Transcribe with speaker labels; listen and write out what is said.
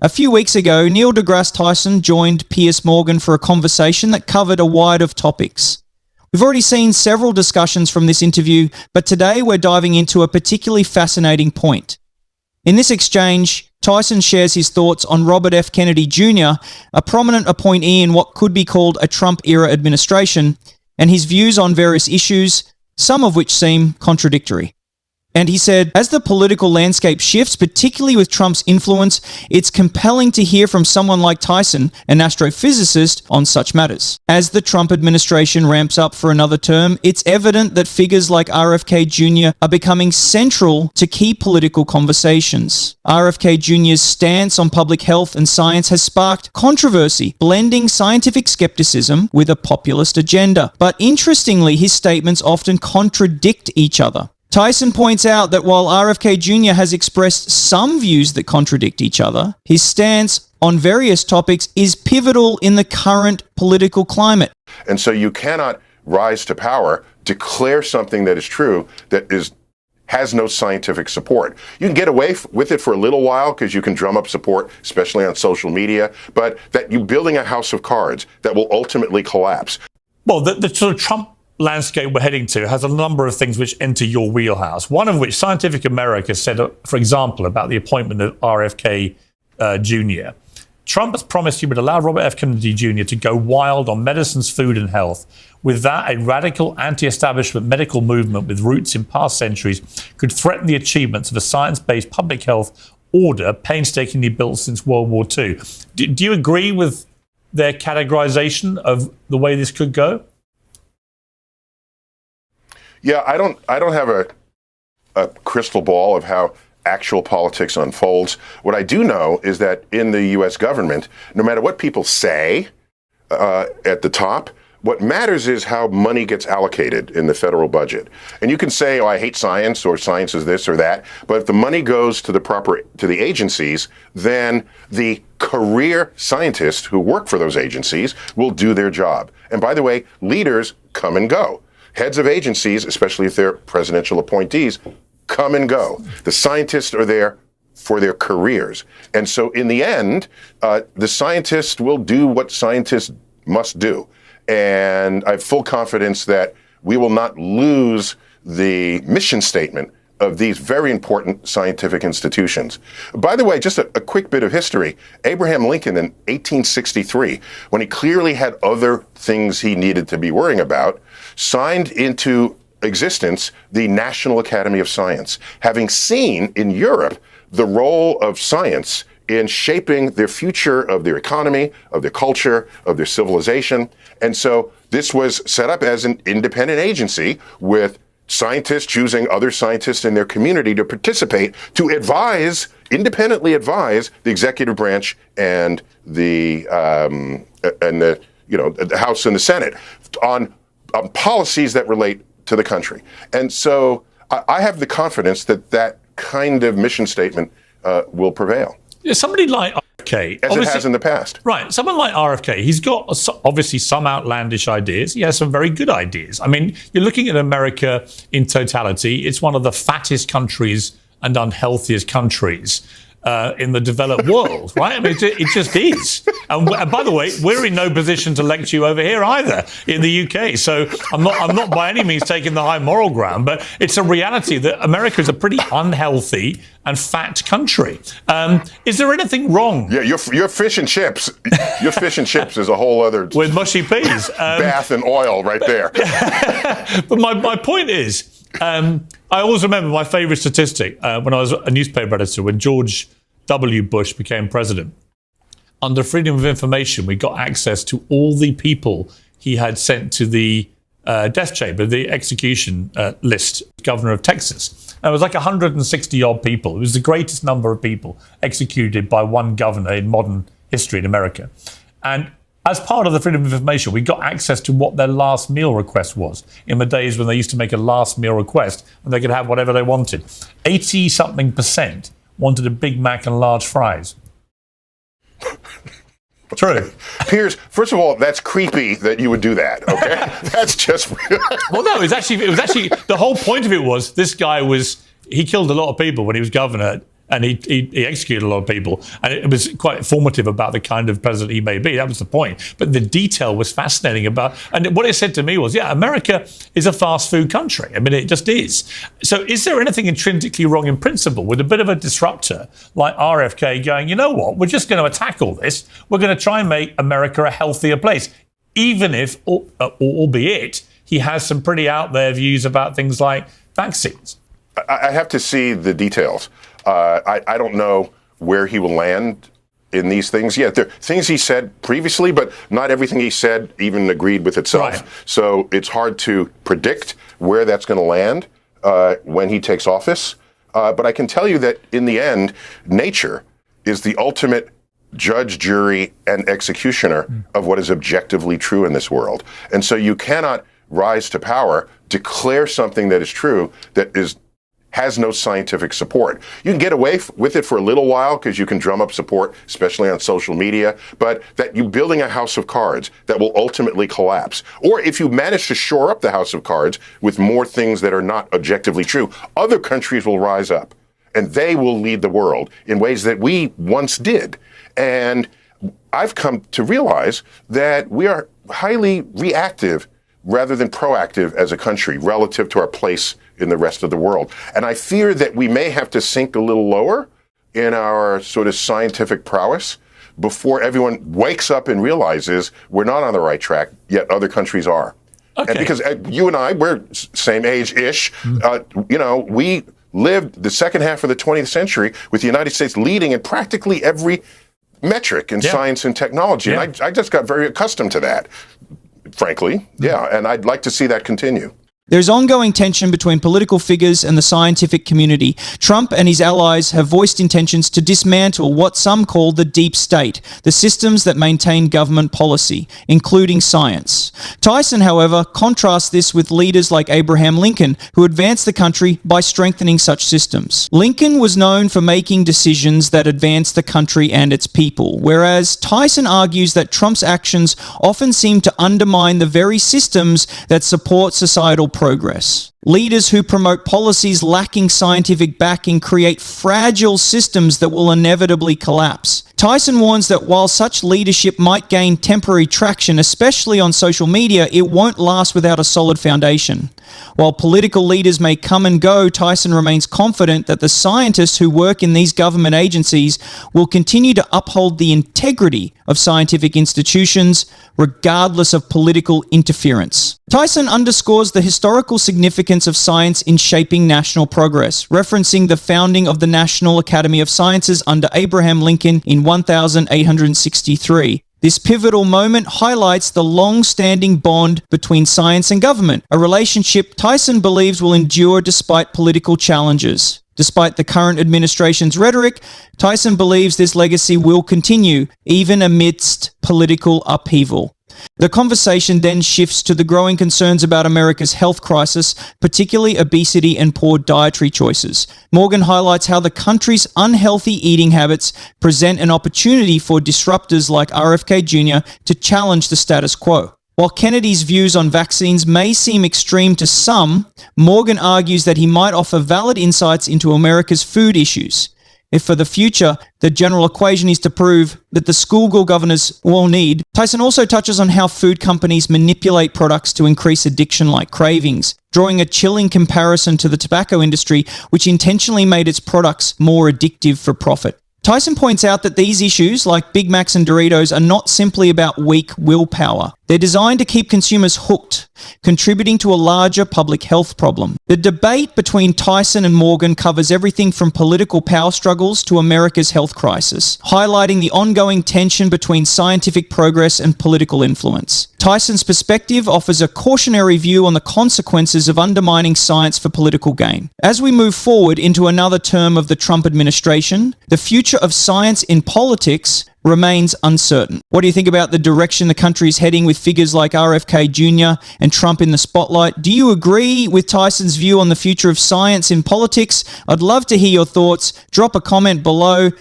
Speaker 1: A few weeks ago, Neil deGrasse Tyson joined Piers Morgan for a conversation that covered a wide of topics. We've already seen several discussions from this interview, but today we're diving into a particularly fascinating point. In this exchange, Tyson shares his thoughts on Robert F. Kennedy Jr., a prominent appointee in what could be called a Trump-era administration, and his views on various issues, some of which seem contradictory. And he said, as the political landscape shifts, particularly with Trump's influence, it's compelling to hear from someone like Tyson, an astrophysicist, on such matters. As the Trump administration ramps up for another term, it's evident that figures like RFK Jr. are becoming central to key political conversations. RFK Jr.'s stance on public health and science has sparked controversy, blending scientific skepticism with a populist agenda. But interestingly, his statements often contradict each other. Tyson points out that while RFK Jr. has expressed some views that contradict each other, his stance on various topics is pivotal in the current political climate.
Speaker 2: And so you cannot rise to power, declare something that is true that has no scientific support. You can get away with it for a little while because you can drum up support, especially on social media, but that you're building a house of cards that will ultimately collapse.
Speaker 3: Well, the sort of Trump landscape we're heading to has a number of things which enter your wheelhouse. One of which Scientific America said, for example, about the appointment of RFK Jr. Trump has promised he would allow Robert F. Kennedy Jr. to go wild on medicines, food and health. With that, a radical anti-establishment medical movement with roots in past centuries could threaten the achievements of a science-based public health order painstakingly built since World War II. Do you agree with their categorization of the way this could go?
Speaker 2: Yeah, I don't have a crystal ball of how actual politics unfolds. What I do know is that in the U.S. government, no matter what people say at the top, what matters is how money gets allocated in the federal budget. And you can say, oh, I hate science, or science is this or that, but if the money goes to the agencies, then the career scientists who work for those agencies will do their job. And by the way, leaders come and go. Heads of agencies, especially if they're presidential appointees, come and go. The scientists are there for their careers. And so in the end, the scientists will do what scientists must do. And I have full confidence that we will not lose the mission statement of these very important scientific institutions. By the way, just a quick bit of history. Abraham Lincoln in 1863, when he clearly had other things he needed to be worrying about, signed into existence the National Academy of Science, having seen in Europe the role of science in shaping their future of their economy, of their culture, of their civilization. And so this was set up as an independent agency with scientists choosing other scientists in their community to participate, to independently advise the executive branch and the House and the Senate on policies that relate to the country. And so I have the confidence that that kind of mission statement will prevail.
Speaker 3: Yeah, somebody like RFK,
Speaker 2: as it has in the past.
Speaker 3: Right. Someone like RFK, he's got obviously some outlandish ideas. He has some very good ideas. I mean, you're looking at America in totality. It's one of the fattest countries and unhealthiest countries in the developed world, right? I mean, it just is. And by the way, we're in no position to lecture you over here either in the UK. So I'm not by any means taking the high moral ground, but it's a reality that America is a pretty unhealthy and fat country. Is there anything wrong?
Speaker 2: Yeah, your fish and chips. Your fish and chips is a whole other
Speaker 3: with mushy peas,
Speaker 2: bath and oil right there.
Speaker 3: But my point is, I always remember my favourite statistic when I was a newspaper editor, when George W. Bush became president. Under Freedom of Information, we got access to all the people he had sent to the death chamber, the execution list, governor of Texas. And it was like 160 odd people. It was the greatest number of people executed by one governor in modern history in America. And as part of the Freedom of Information, we got access to what their last meal request was in the days when they used to make a last meal request and they could have whatever they wanted. 80-something% wanted a Big Mac and large fries. True.
Speaker 2: Piers, first of all, that's creepy that you would do that, okay? That's just...
Speaker 3: Well, no, it was actually, the whole point of it was this guy he killed a lot of people when he was governor. and he executed a lot of people. And it was quite informative about the kind of president he may be. That was the point. But the detail was fascinating about, and what it said to me was, yeah, America is a fast food country. I mean, it just is. So is there anything intrinsically wrong in principle with a bit of a disruptor like RFK going, you know what, we're just going to attack all this. We're going to try and make America a healthier place, even if, albeit, he has some pretty out there views about things like vaccines.
Speaker 2: I have to see the details. I don't know where he will land in these things. Yeah, there are things he said previously, but not everything he said even agreed with itself.
Speaker 3: Right.
Speaker 2: So it's hard to predict where that's going to land when he takes office. But I can tell you that in the end, nature is the ultimate judge, jury, and executioner of what is objectively true in this world. And so you cannot rise to power, declare something that is true that has no scientific support. You can get away with it for a little while because you can drum up support, especially on social media, but that you're building a house of cards that will ultimately collapse. Or if you manage to shore up the house of cards with more things that are not objectively true, other countries will rise up and they will lead the world in ways that we once did. And I've come to realize that we are highly reactive rather than proactive as a country relative to our place in the rest of the world. And I fear that we may have to sink a little lower in our sort of scientific prowess before everyone wakes up and realizes we're not on the right track, yet other countries are. Okay. And because you and I, we're same age-ish, we lived the second half of the 20th century with the United States leading in practically every metric in science and technology. And I just got very accustomed to that, frankly. Yeah, and I'd like to see that continue.
Speaker 1: There's ongoing tension between political figures and the scientific community. Trump and his allies have voiced intentions to dismantle what some call the deep state, the systems that maintain government policy, including science. Tyson, however, contrasts this with leaders like Abraham Lincoln, who advanced the country by strengthening such systems. Lincoln was known for making decisions that advanced the country and its people, whereas Tyson argues that Trump's actions often seem to undermine the very systems that support societal progress. Leaders who promote policies lacking scientific backing create fragile systems that will inevitably collapse. Tyson warns that while such leadership might gain temporary traction, especially on social media, it won't last without a solid foundation. While political leaders may come and go, Tyson remains confident that the scientists who work in these government agencies will continue to uphold the integrity of scientific institutions, regardless of political interference. Tyson underscores the historical significance of science in shaping national progress, referencing the founding of the National Academy of Sciences under Abraham Lincoln in 1863. This pivotal moment highlights the long-standing bond between science and government, a relationship Tyson believes will endure despite political challenges. Despite the current administration's rhetoric, Tyson believes this legacy will continue, even amidst political upheaval. The conversation then shifts to the growing concerns about America's health crisis, particularly obesity and poor dietary choices. Morgan highlights how the country's unhealthy eating habits present an opportunity for disruptors like RFK Jr. to challenge the status quo. While Kennedy's views on vaccines may seem extreme to some, Morgan argues that he might offer valid insights into America's food issues. If for the future, the general equation is to prove that the schoolgirl governors will need, Tyson also touches on how food companies manipulate products to increase addiction like cravings, drawing a chilling comparison to the tobacco industry, which intentionally made its products more addictive for profit. Tyson points out that these issues, like Big Macs and Doritos, are not simply about weak willpower. They're designed to keep consumers hooked, contributing to a larger public health problem. The debate between Tyson and Morgan covers everything from political power struggles to America's health crisis, highlighting the ongoing tension between scientific progress and political influence. Tyson's perspective offers a cautionary view on the consequences of undermining science for political gain. As we move forward into another term of the Trump administration, the future of science in politics remains uncertain. What do you think about the direction the country is heading with figures like RFK Jr. and Trump in the spotlight? Do you agree with Tyson's view on the future of science in politics? I'd love to hear your thoughts. Drop a comment below.